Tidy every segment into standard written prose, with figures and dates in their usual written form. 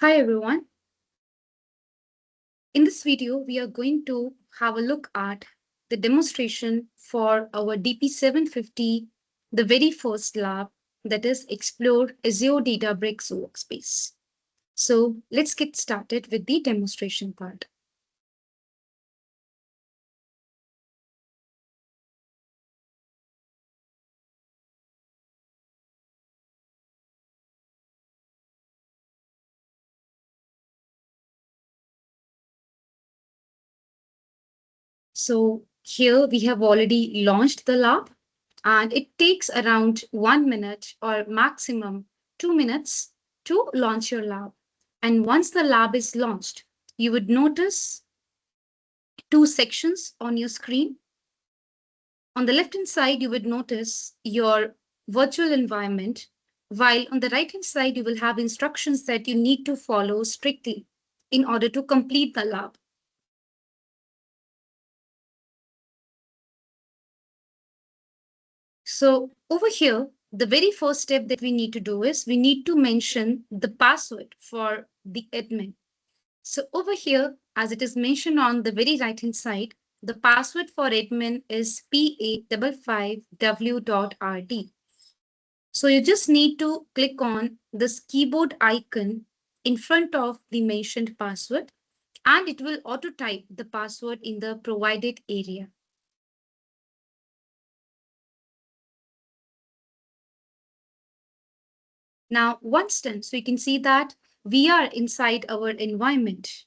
Hi everyone. In this video, we are going to have a look at the demonstration for our DP-750, the very first lab that is Explore Azure Databricks Workspace. So let's get started with the demonstration part. So here we have already launched the lab and it takes around 1 minute or maximum 2 minutes to launch your lab. And once the lab is launched, you would notice two sections on your screen. On the left-hand side, you would notice your virtual environment, while on the right-hand side, you will have instructions that you need to follow strictly in order to complete the lab. So over here, the very first step that we need to do is we need to mention the password for the admin. So over here, as it is mentioned on the very right-hand side, the password for admin is pa55w.rd. So you just need to click on this keyboard icon in front of the mentioned password, and it will auto type the password in the provided area. Now, once done, so you can see that we are inside our environment,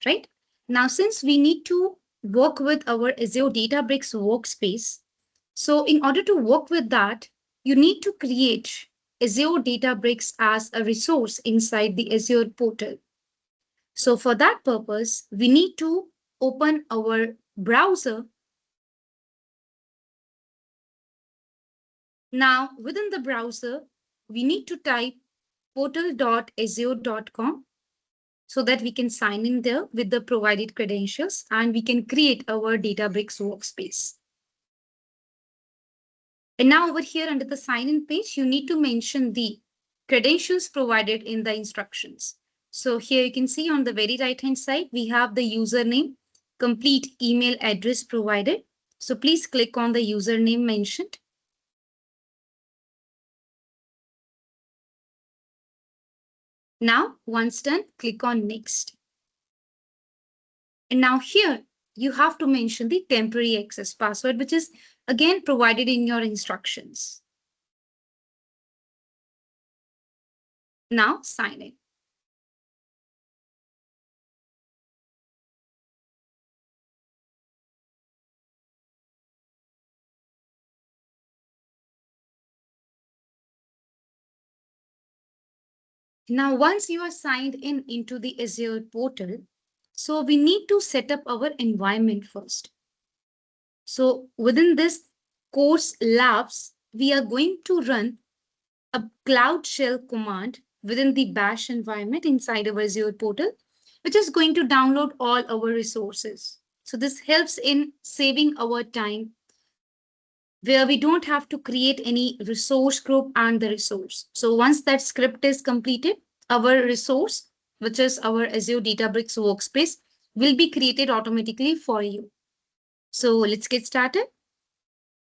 right? Now, since we need to work with our Azure Databricks workspace, so in order to work with that, you need to create Azure Databricks as a resource inside the Azure portal. So for that purpose, we need to open our browser. Now, within the browser, we need to type portal.azure.com so that we can sign in there with the provided credentials and we can create our Databricks workspace. And now over here under the sign in page, you need to mention the credentials provided in the instructions. So here you can see on the very right hand side, we have the username, complete email address provided. So please click on the username mentioned. Now, once done, click on next. And now here you have to mention the temporary access password, which is again provided in your instructions. Now sign in. Now, once you are signed in into the Azure portal, so we need to set up our environment first. So within this course labs, we are going to run a Cloud Shell command within the bash environment inside our Azure portal, which is going to download all our resources. So this helps in saving our time where we don't have to create any resource group and the resource. So once that script is completed, our resource, which is our Azure Databricks workspace, will be created automatically for you. So let's get started.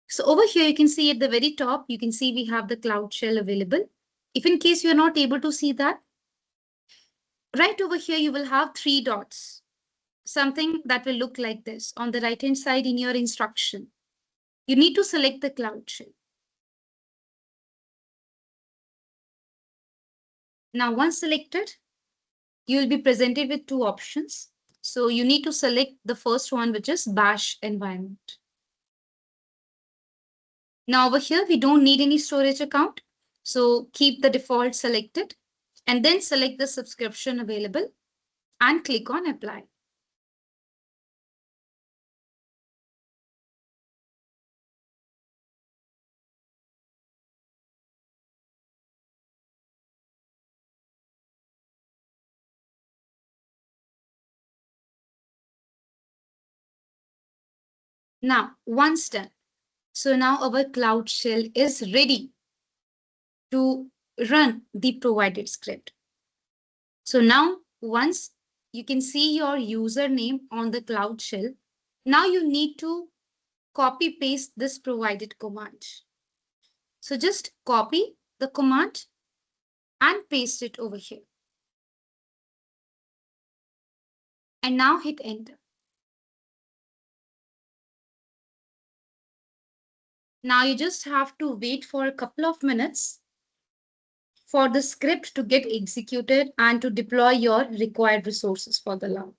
So over here, you can see at the very top, you can see we have the Cloud Shell available. If in case you're not able to see that, right over here, you will have 3 dots, something that will look like this on the right-hand side in your instruction. You need to select the Cloud Shell. Now, once selected, you will be presented with 2 options. So you need to select the first one, which is bash environment. Now over here, we don't need any storage account. So keep the default selected and then select the subscription available and click on apply. Now, once done, so now our Cloud Shell is ready to run the provided script. So now once you can see your username on the Cloud Shell, now you need to copy paste this provided command. So just copy the command and paste it over here. And now hit enter. Now you just have to wait for a couple of minutes for the script to get executed and to deploy your required resources for the lab.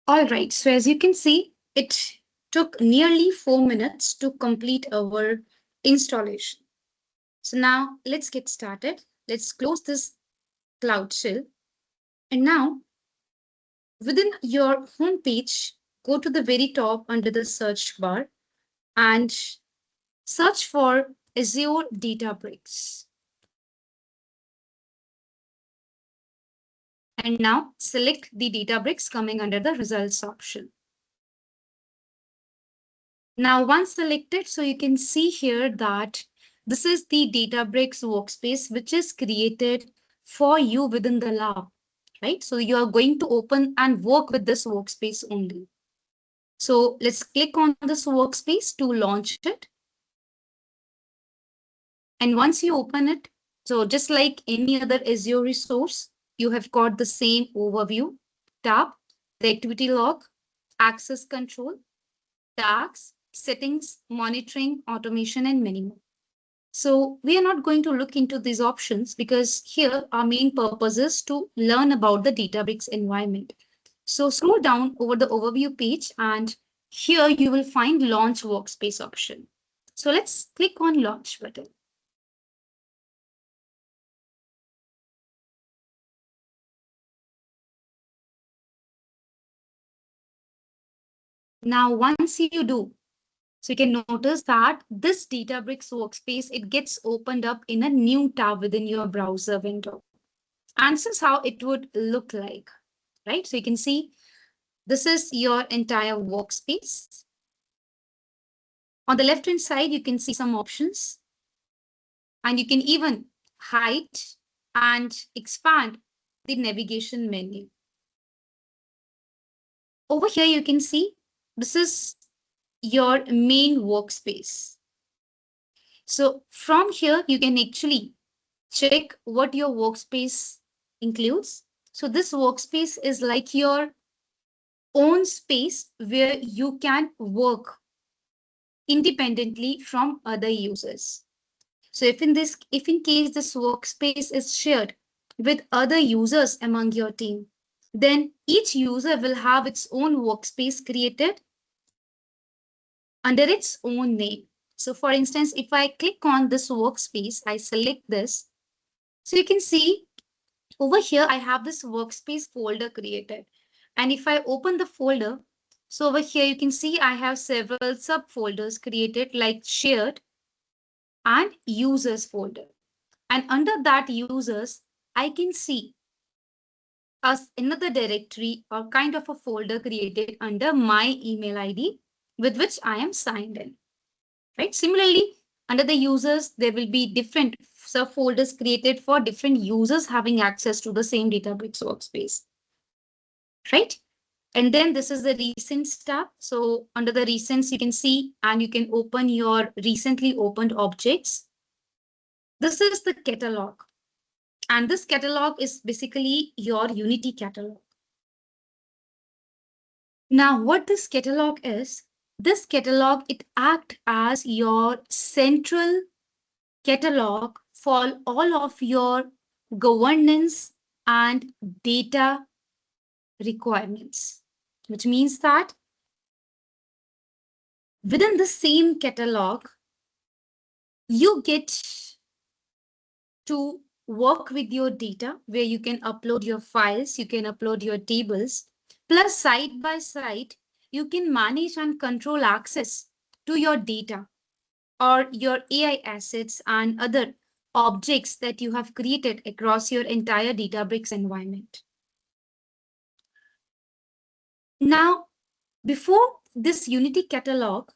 All right, so as you can see, it took nearly 4 minutes to complete our installation. So now let's get started. Let's close this Cloud Shell. And now within your home page, go to the very top under the search bar and search for Azure Databricks. And now select the Databricks coming under the results option. Now once selected, so you can see here that this is the Databricks workspace, which is created for you within the lab, right? So you are going to open and work with this workspace only. So let's click on this workspace to launch it. And once you open it, so just like any other Azure resource, you have got the same overview tab, the activity log, access control, tasks, settings, monitoring, automation, and many more. So we are not going to look into these options because here our main purpose is to learn about the Databricks environment. So scroll down over the overview page and here you will find launch workspace option. So let's click on launch button. Now, once you do, so you can notice that this Databricks workspace, it gets opened up in a new tab within your browser window. And this is how it would look like, right? So you can see this is your entire workspace. On the left-hand side, you can see some options. And you can even hide and expand the navigation menu. Over here, you can see this is your main workspace. So from here, you can actually check what your workspace includes. So this workspace is like your own space where you can work independently from other users. So if in case this workspace is shared with other users among your team, then each user will have its own workspace created under its own name. So for instance, if I click on this workspace, I select this. So you can see over here, I have this workspace folder created. And if I open the folder, so over here, you can see I have several subfolders created like shared and users folder. And under that users, I can see another directory or kind of a folder created under my email ID with which I am signed in. Right? Similarly, under the users, there will be different subfolders created for different users having access to the same Databricks workspace. Right? And then this is the recents tab. So under the recents, you can see and you can open your recently opened objects. This is the catalog. And this catalog is basically your Unity catalog. Now, what this catalog is, this catalog, it acts as your central catalog for all of your governance and data requirements, which means that within the same catalog, you get to work with your data where you can upload your files, you can upload your tables, plus side by side, you can manage and control access to your data or your AI assets and other objects that you have created across your entire Databricks environment. Now, before this Unity catalog,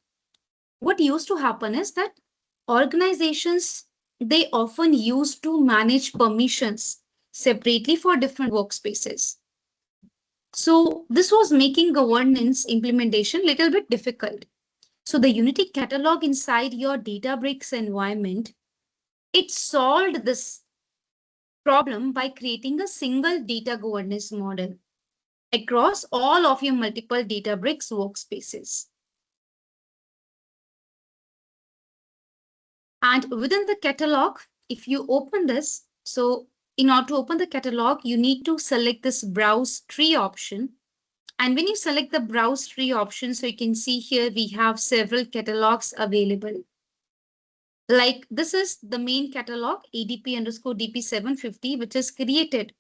what used to happen is that organizations, they often used to manage permissions separately for different workspaces. So this was making governance implementation a little bit difficult. So the Unity catalog inside your Databricks environment, it solved this problem by creating a single data governance model across all of your multiple Databricks workspaces. And within the catalog, if you open this, so in order to open the catalog, you need to select this browse tree option. And when you select the browse tree option, so you can see here we have several catalogs available. Like this is the main catalog, ADP underscore DP-750, which is created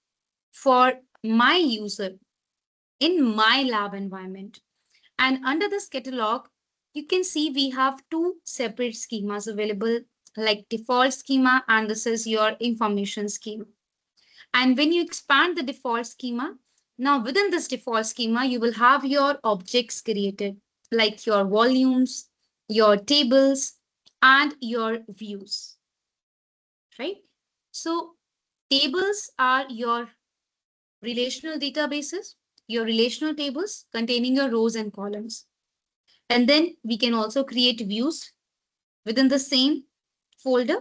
for my user in my lab environment. And under this catalog, you can see we have two separate schemas available, like default schema, and this is your information schema. And when you expand the default schema, now within this default schema, you will have your objects created, like your volumes, your tables, and your views, right? So tables are your relational databases, your relational tables containing your rows and columns. And then we can also create views within the same folder.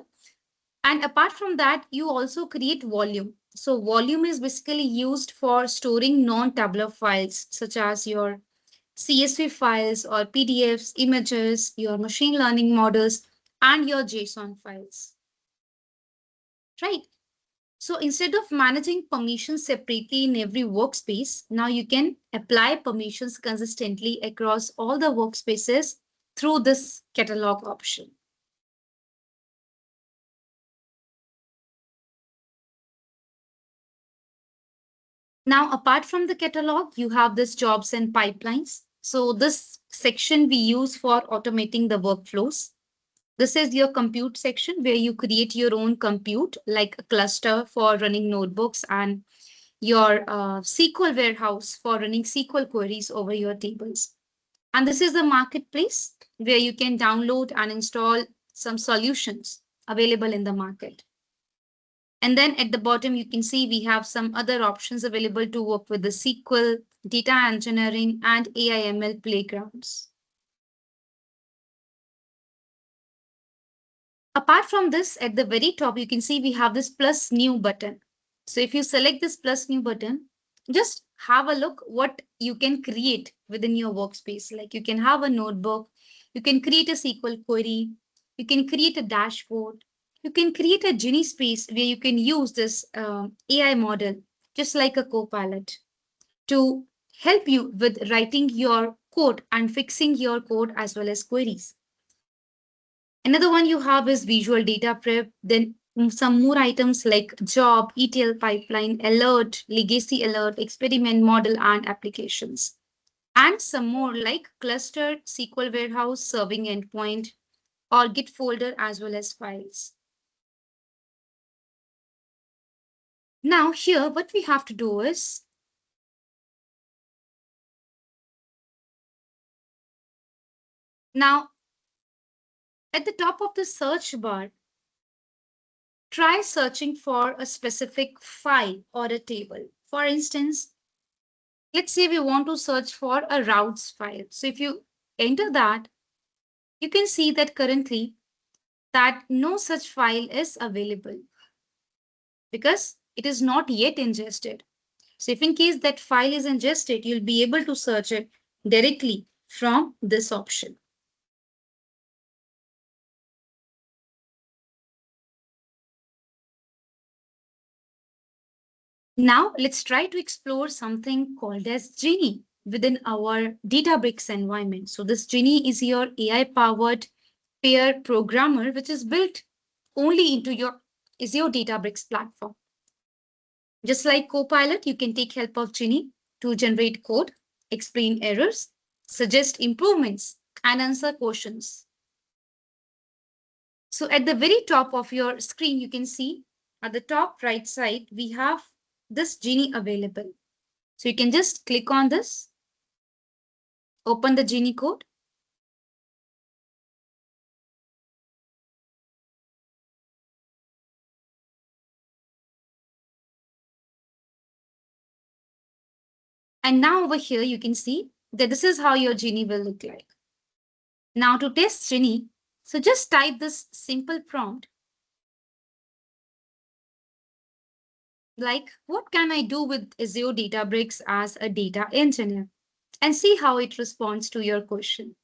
And apart from that, you also create volume. So volume is basically used for storing non-tabular files such as your CSV files or PDFs, images, your machine learning models, and your JSON files, right? So instead of managing permissions separately in every workspace, now you can apply permissions consistently across all the workspaces through this catalog option. Now, apart from the catalog, you have this jobs and pipelines. So this section we use for automating the workflows. This is your compute section where you create your own compute, like a cluster for running notebooks and your SQL warehouse for running SQL queries over your tables. And this is the marketplace where you can download and install some solutions available in the market. And then at the bottom, you can see we have some other options available to work with the SQL, data engineering, and AI/ML playgrounds. Apart from this, at the very top, you can see we have this plus new button. So if you select this plus new button, just have a look what you can create within your workspace. Like you can have a notebook, you can create a SQL query, you can create a dashboard, you can create a Genie space where you can use this AI model, just like a copilot, to help you with writing your code and fixing your code as well as queries. Another one you have is visual data prep, then some more items like job, ETL pipeline, alert, legacy alert, experiment model, and applications. And some more like cluster, SQL warehouse, serving endpoint, or Git folder, as well as files. Now here, what we have to do is, now at the top of the search bar, try searching for a specific file or a table. For instance, let's say we want to search for a routes file. So if you enter that, you can see that currently that no such file is available because it is not yet ingested. So if in case that file is ingested, you'll be able to search it directly from this option. Now let's try to explore something called as Genie within our Databricks environment. So this Genie is your AI-powered pair programmer, which is built only into your Azure Databricks platform. Just like Copilot, you can take help of Genie to generate code, explain errors, suggest improvements, and answer questions. So at the very top of your screen, you can see at the top right side, we have this Genie available. So you can just click on this, open the Genie code. And now over here, you can see that this is how your Genie will look like. Now to test Genie, so just type this simple prompt like, what can I do with Azure Databricks as a data engineer? And see how it responds to your question.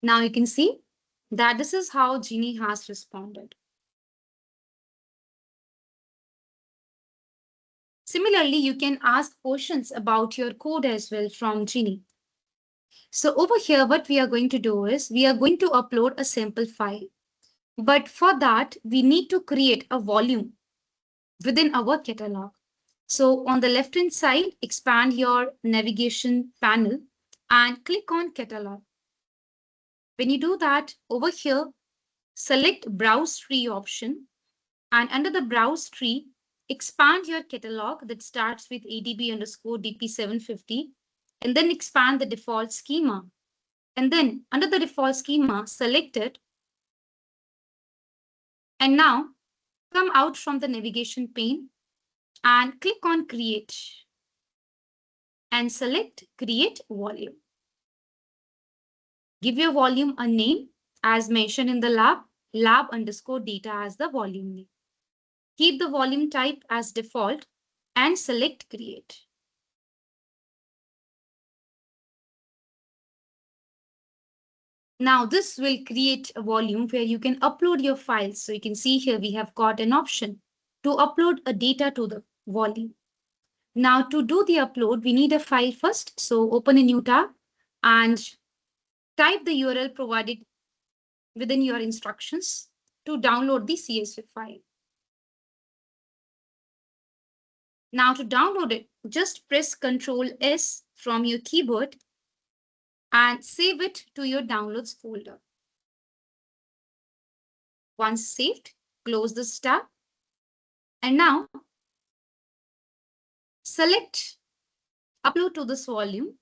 Now you can see that this is how Genie has responded. Similarly, you can ask questions about your code as well from Genie. So over here, what we are going to do is we are going to upload a sample file. But for that, we need to create a volume within our catalog. So on the left-hand side, expand your navigation panel and click on catalog. When you do that, over here, select browse tree option, and under the browse tree, expand your catalog that starts with ADB underscore DP-750, and then expand the default schema. And then under the default schema, select it. And now come out from the navigation pane and click on create and select create volume. Give your volume a name as mentioned in the lab underscore data as the volume name. Keep the volume type as default and select create. Now this will create a volume where you can upload your files. So you can see here we have got an option to upload a data to the volume. Now to do the upload, we need a file first. So open a new tab and type the URL provided within your instructions to download the CSV file. Now to download it, just press Ctrl S from your keyboard and save it to your downloads folder. Once saved, close this tab. And now select upload to this volume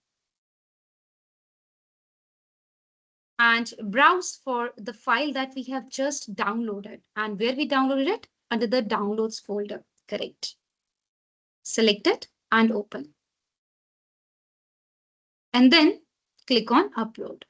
and browse for the file that we have just downloaded. And where we downloaded it? Under the downloads folder. Correct. Select it and open. And then click on upload.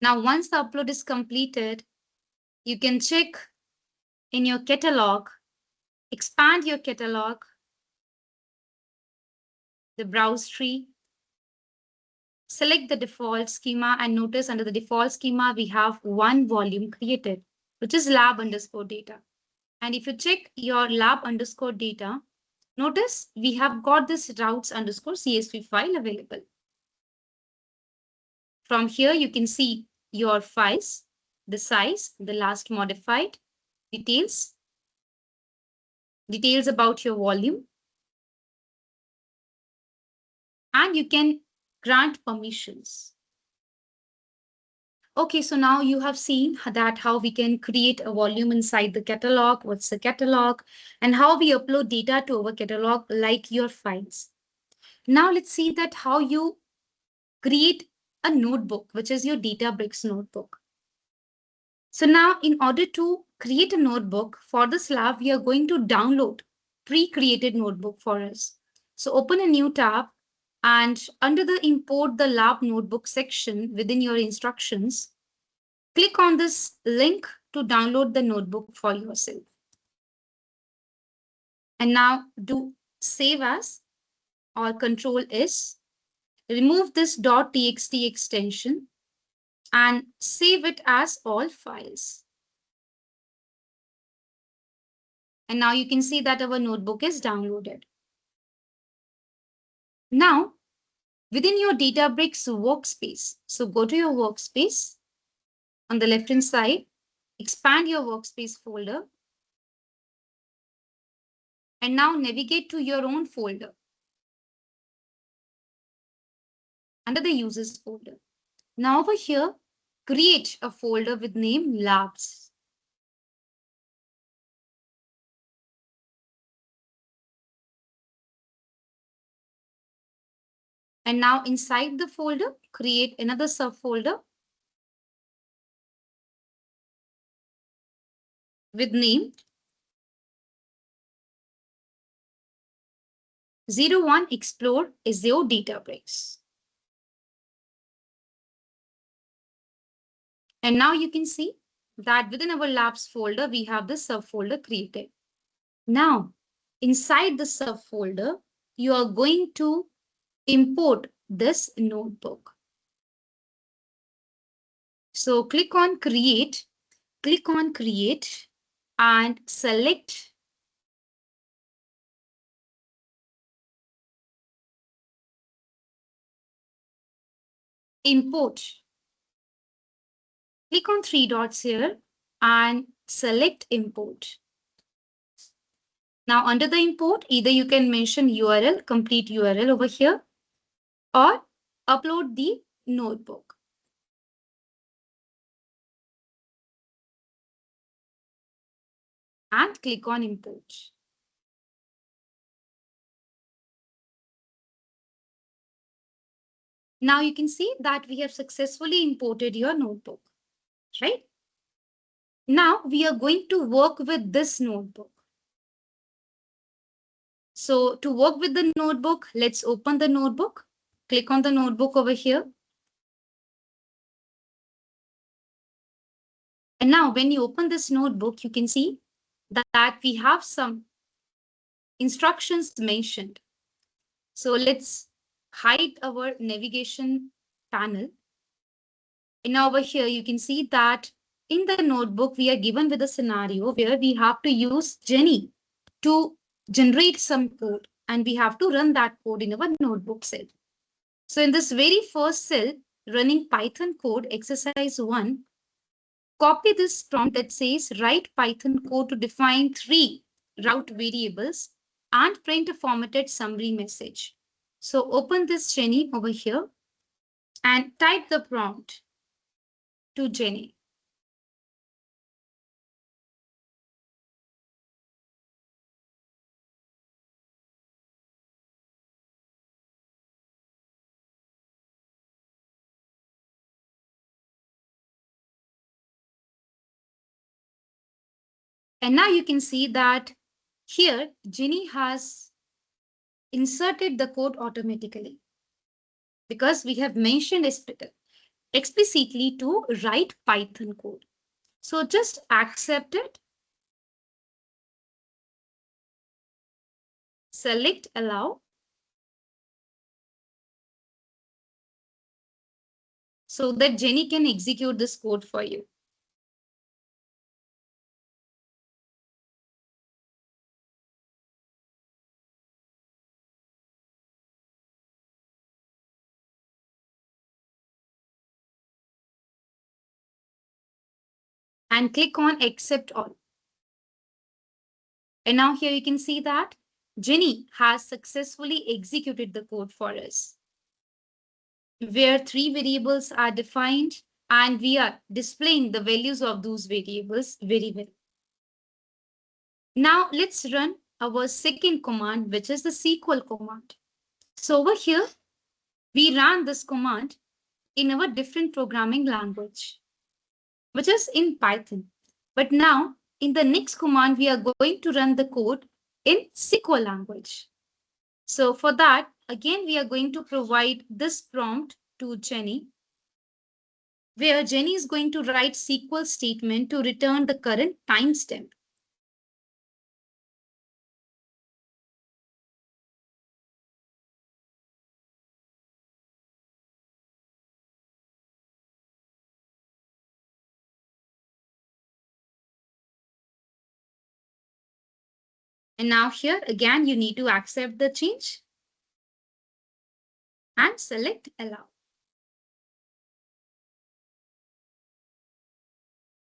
Now, once the upload is completed, you can check in your catalog, expand your catalog, the browse tree, select the default schema, and notice under the default schema, we have one volume created, which is lab underscore data. And if you check your lab underscore data, notice we have got this routes underscore CSV file available. From here, you can see your files, the size, the last modified, details about your volume, and you can grant permissions. Okay, so now you have seen that how we can create a volume inside the catalog, what's the catalog, and how we upload data to our catalog like your files. Now let's see that how you create a notebook, which is your Databricks notebook. So now in order to create a notebook for this lab, we are going to download pre-created notebook for us. So open a new tab and under the import the lab notebook section within your instructions, click on this link to download the notebook for yourself. And now do save as or Control S, remove this .txt extension and save it as all files. And now you can see that our notebook is downloaded. Now, within your Databricks workspace, so go to your workspace on the left-hand side, expand your workspace folder, and now navigate to your own folder under the users folder. Now over here, create a folder with name labs. And now inside the folder, create another subfolder with name 01 Explore Azure Databricks. And now you can see that within our labs folder, we have this subfolder created. Now, inside the subfolder, you are going to import this notebook. So click on create and select import. Click on three dots here and select import. Now under the import, either you can mention URL, complete URL over here, or upload the notebook. And click on import. Now you can see that we have successfully imported your notebook, right? Now we are going to work with this notebook. So to work with the notebook, let's open the notebook. Click on the notebook over here. And now when you open this notebook, you can see that we have some instructions mentioned. So let's hide our navigation panel. And now over here, you can see that in the notebook, we are given with a scenario where we have to use Genie to generate some code, and we have to run that code in our notebook cell. So in this very first cell, running Python code exercise 1, copy this prompt that says write Python code to define 3 route variables and print a formatted summary message. So open this Genie over here and type the prompt to Genie. And now you can see that here Genie has inserted the code automatically because we have mentioned explicitly to write Python code. So just accept it, select allow. So that Genie can execute this code for you. And click on accept all. And now here you can see that Genie has successfully executed the code for us, where 3 variables are defined and we are displaying the values of those variables very well. Now let's run our second command, which is the SQL command. So over here, we ran this command in our different programming language, which is in Python. But now in the next command, we are going to run the code in SQL language. So for that, again, we are going to provide this prompt to Genie, where Genie is going to write SQL statement to return the current timestamp. And now here again, you need to accept the change and select allow.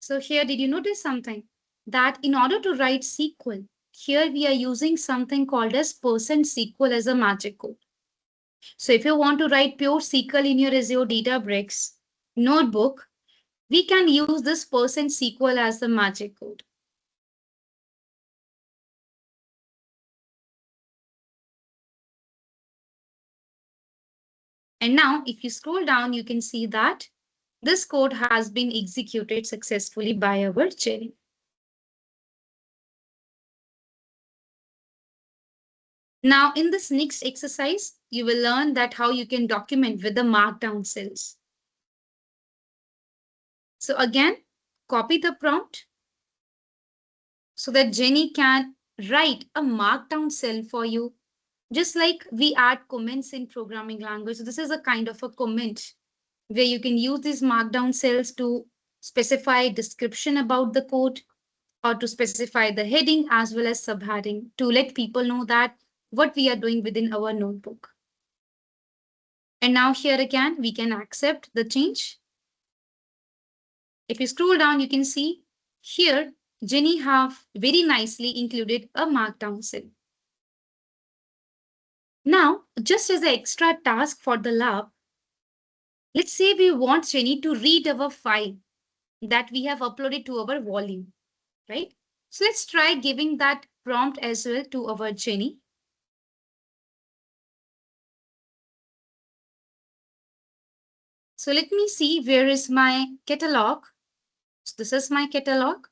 So here, did you notice something? That in order to write SQL, here we are using something called as %SQL as a magic code. So if you want to write pure SQL in your Azure Databricks notebook, we can use this %SQL as the magic code. And now if you scroll down, you can see that this code has been executed successfully by our Genie. Now in this next exercise, you will learn that how you can document with the Markdown cells. So again, copy the prompt so that Genie can write a markdown cell for you. Just like we add comments in programming language, so this is a kind of a comment where you can use these markdown cells to specify description about the code or to specify the heading as well as subheading to let people know that what we are doing within our notebook. And now here again, we can accept the change. If you scroll down, you can see here, Genie have very nicely included a markdown cell. Now, just as an extra task for the lab, let's say we want Genie to read our file that we have uploaded to our volume, right? So let's try giving that prompt as well to our Genie. So let me see where is my catalog. So this is my catalog.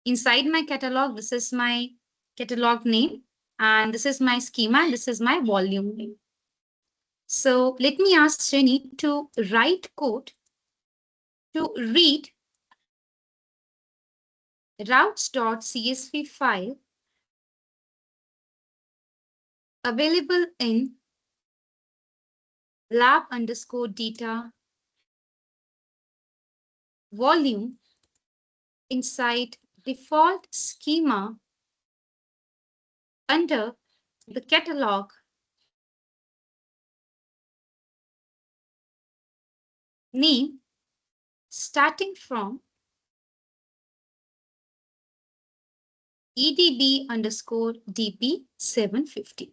Inside my catalog, this is my catalog name, and this is my schema, and this is my volume name. So let me ask Jenny to write code to read routes.csv file available in lab_data volume inside default schema under the catalog name starting from DP-750.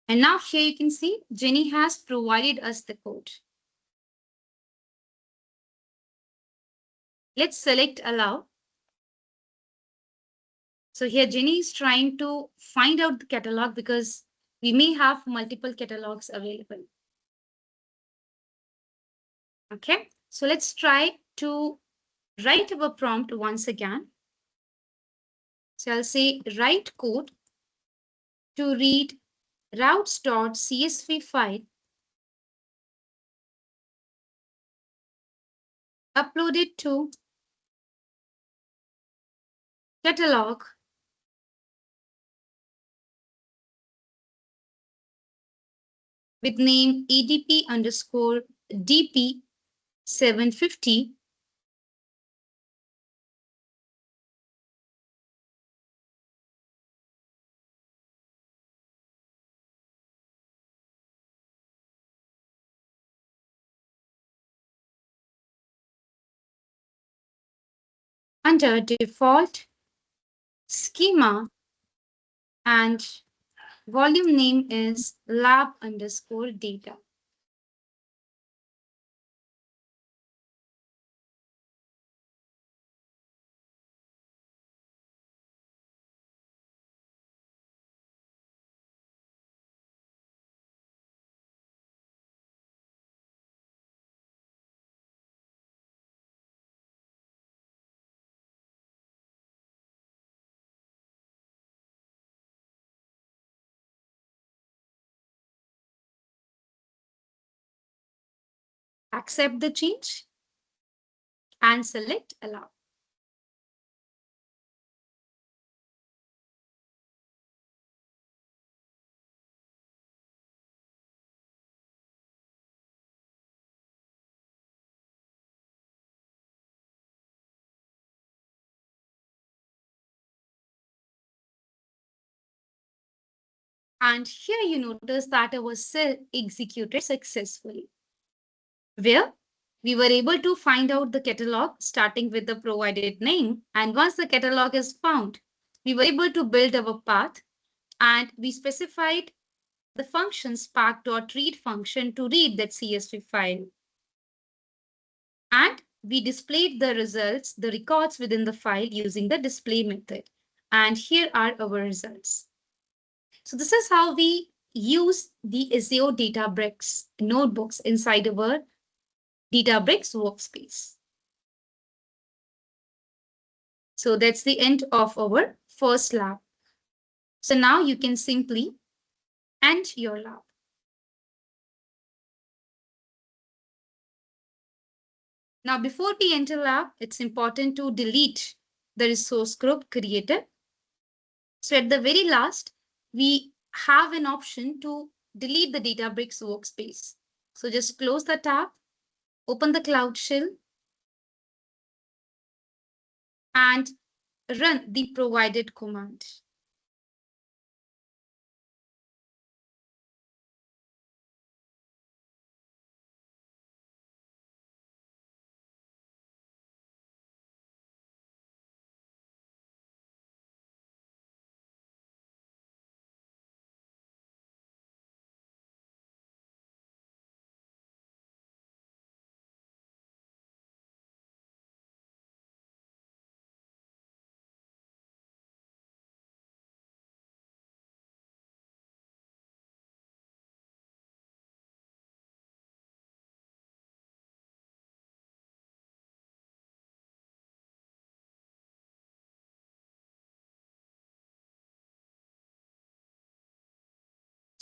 And now here you can see Jenny has provided us the code. Let's select allow. So here Jenny is trying to find out the catalog because we may have multiple catalogs available. Okay, so let's try to write our prompt once again. So I'll say write code to read routes.csv file uploaded to catalog with name DP_DP-750 under default schema and volume name is lab_data. Accept the change and select allow. And here you notice that our cell executed successfully, where we were able to find out the catalog starting with the provided name. And once the catalog is found, we were able to build our path and we specified the function spark.read function to read that CSV file. And we displayed the results, the records within the file using the display method. And here are our results. So this is how we use the Azure Databricks notebooks inside our Databricks workspace. So that's the end of our first lab. So now you can simply end your lab. Now, before we enter lab, it's important to delete the resource group created. So at the very last, we have an option to delete the Databricks workspace. So just close the tab, open the Cloud Shell, and run the provided command.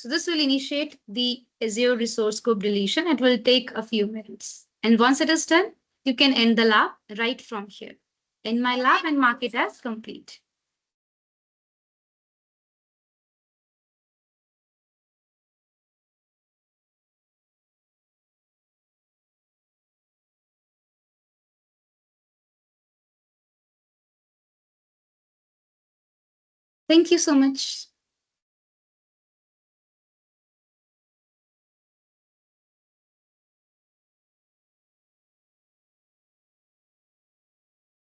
So this will initiate the Azure resource group deletion. It will take a few minutes. And once it is done, you can end the lab right from here. End my lab and mark it as complete. Thank you so much.